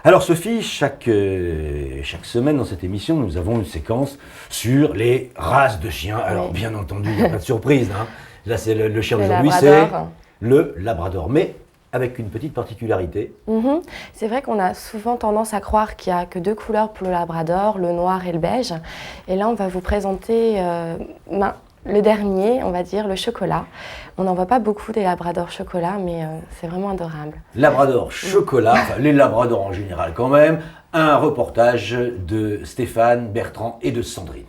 Alors Sophie, chaque semaine dans cette émission, nous avons une séquence sur les races de chiens. Alors Oui. bien entendu, il n'y a pas de surprise, hein. Là, c'est le chien Le d'aujourd'hui, c'est labrador. le labrador. Mais avec une petite particularité. Mhm. C'est vrai qu'on a souvent tendance à croire qu'il n'y a que deux couleurs pour le labrador, le noir et le beige. Et là, on va vous présenter le dernier, on va dire, le chocolat. On n'en voit pas beaucoup des labradors chocolat, mais c'est vraiment adorable. Labrador chocolat, enfin, les labradors en général quand même. Un reportage de Stéphane, Bertrand et de Sandrine.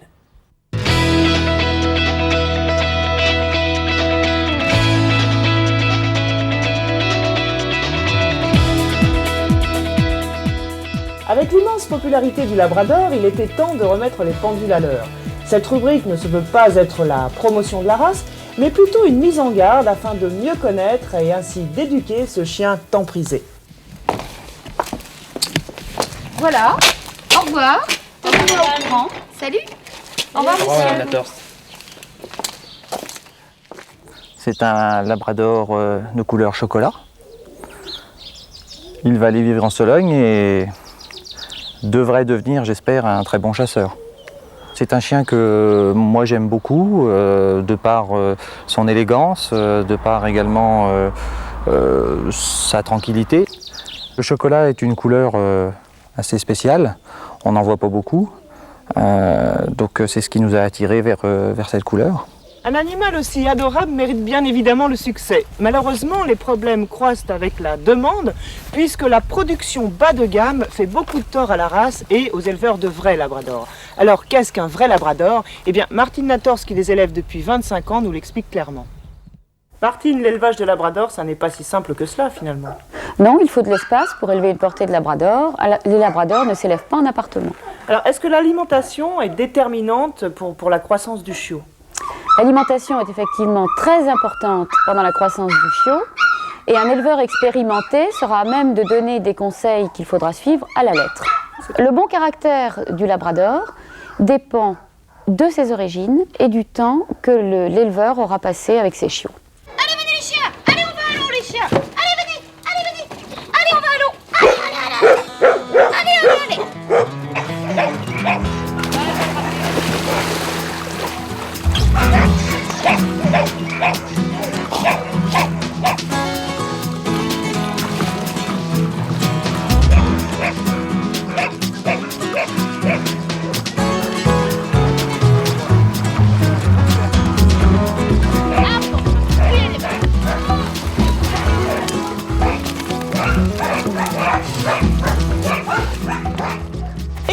Avec l'immense popularité du Labrador, il était temps de remettre les pendules à l'heure. Cette rubrique ne se veut pas être la promotion de la race, mais plutôt une mise en garde afin de mieux connaître et ainsi d'éduquer ce chien tant prisé. Voilà, au revoir. On est au courant. Salut. Au revoir, monsieur. C'est un labrador de couleur chocolat. Il va aller vivre en Sologne et devrait devenir, j'espère, un très bon chasseur. C'est un chien que moi j'aime beaucoup, de par son élégance, de par également sa tranquillité. Le chocolat est une couleur assez spéciale, on n'en voit pas beaucoup, donc c'est ce qui nous a attirés vers cette couleur. Un animal aussi adorable mérite bien évidemment le succès. Malheureusement, les problèmes croissent avec la demande, puisque la production bas de gamme fait beaucoup de tort à la race et aux éleveurs de vrais labradors. Alors, qu'est-ce qu'un vrai labrador? Eh bien, Martine Nators, qui les élève depuis 25 ans, nous l'explique clairement. Martine, l'élevage de labrador, ça n'est pas si simple que cela finalement. Non, il faut de l'espace pour élever une portée de labrador. Les labradors ne s'élèvent pas en appartement. Alors, est-ce que l'alimentation est déterminante pour la croissance du chiot? L'alimentation est effectivement très importante pendant la croissance du chiot et un éleveur expérimenté sera à même de donner des conseils qu'il faudra suivre à la lettre. Le bon caractère du labrador dépend de ses origines et du temps que l'éleveur aura passé avec ses chiots. Allez, venez les chiens. Allez, on va à l'eau, les chiens. Allez, venez. Allez, venez. Allez, on va à l'eau. Allez, allez, allez. Allez, allez, allez.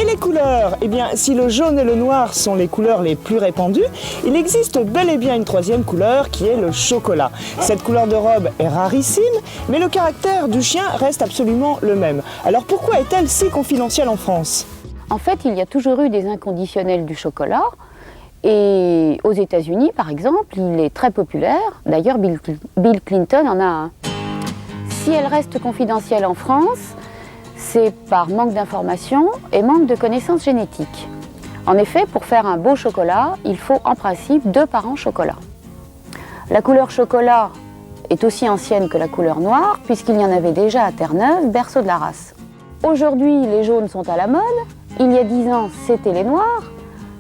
Et les couleurs? Eh bien, si le jaune et le noir sont les couleurs les plus répandues, il existe bel et bien une troisième couleur qui est le chocolat. Cette couleur de robe est rarissime, mais le caractère du chien reste absolument le même. Alors pourquoi est-elle si confidentielle en France? En fait, il y a toujours eu des inconditionnels du chocolat. Et aux États-Unis, par exemple, il est très populaire. D'ailleurs, Bill Clinton en a un. Si elle reste confidentielle en France, c'est par manque d'informations et manque de connaissances génétiques. En effet, pour faire un beau chocolat, il faut en principe 2 parents chocolat. La couleur chocolat est aussi ancienne que la couleur noire, puisqu'il y en avait déjà à Terre-Neuve, berceau de la race. Aujourd'hui, les jaunes sont à la mode. Il y a 10 ans, c'était les noirs.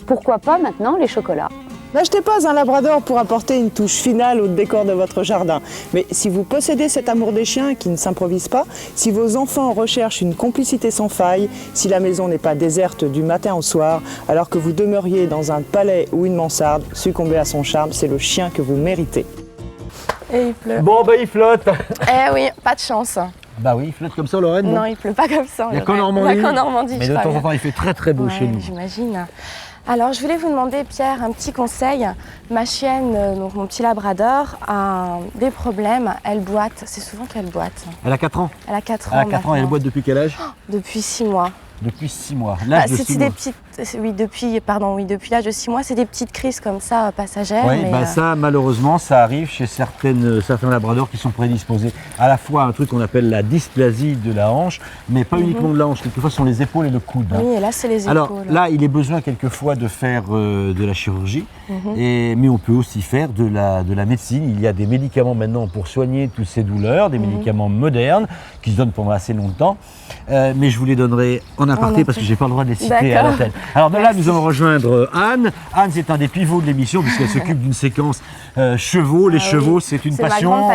Pourquoi pas maintenant les chocolats? N'achetez pas un labrador pour apporter une touche finale au décor de votre jardin. Mais si vous possédez cet amour des chiens qui ne s'improvise pas, si vos enfants recherchent une complicité sans faille, si la maison n'est pas déserte du matin au soir, alors que vous demeuriez dans un palais ou une mansarde, succombez à son charme, c'est le chien que vous méritez. Et il pleut. Bon, bah il flotte. Eh oui, pas de chance. Bah oui, il flotte comme ça, Lorraine. Non, il pleut pas comme ça. Il n'y a qu'en Lorraine. Normandie. Il n'y a qu'en Normandie, Mais je de temps en crois temps, il fait très très beau bien. chez nous. J'imagine. Alors, je voulais vous demander, Pierre, un petit conseil. Ma chienne, donc mon petit labrador, a des problèmes. Elle boite. C'est souvent qu'elle boite. Elle a 4 ans. Elle a 4 ans. Elle a 4 ans et elle maintenant. boite depuis quel âge? Depuis 6 mois. Depuis 6 mois. L'âge de 6 C'est mois. des petites Oui, depuis l'âge de 6 mois, c'est des petites crises comme ça, passagères. Oui, mais, ça, malheureusement, ça arrive chez certains labradors qui sont prédisposés à la fois à un truc qu'on appelle la dysplasie de la hanche, mais pas uniquement de la hanche, quelquefois ce sont les épaules et le coude. Oui, et là, c'est les épaules. Alors là, il est besoin quelquefois de faire de la chirurgie, mais on peut aussi faire de la médecine. Il y a des médicaments maintenant pour soigner toutes ces douleurs, des médicaments modernes qui se donnent pendant assez longtemps, mais je vous les donnerai en aparté parce que je n'ai pas le droit de les citer à l'antenne. Alors de là, nous allons rejoindre Anne. Anne, c'est un des pivots de l'émission puisqu'elle s'occupe d'une séquence chevaux. Les chevaux, c'est une passion.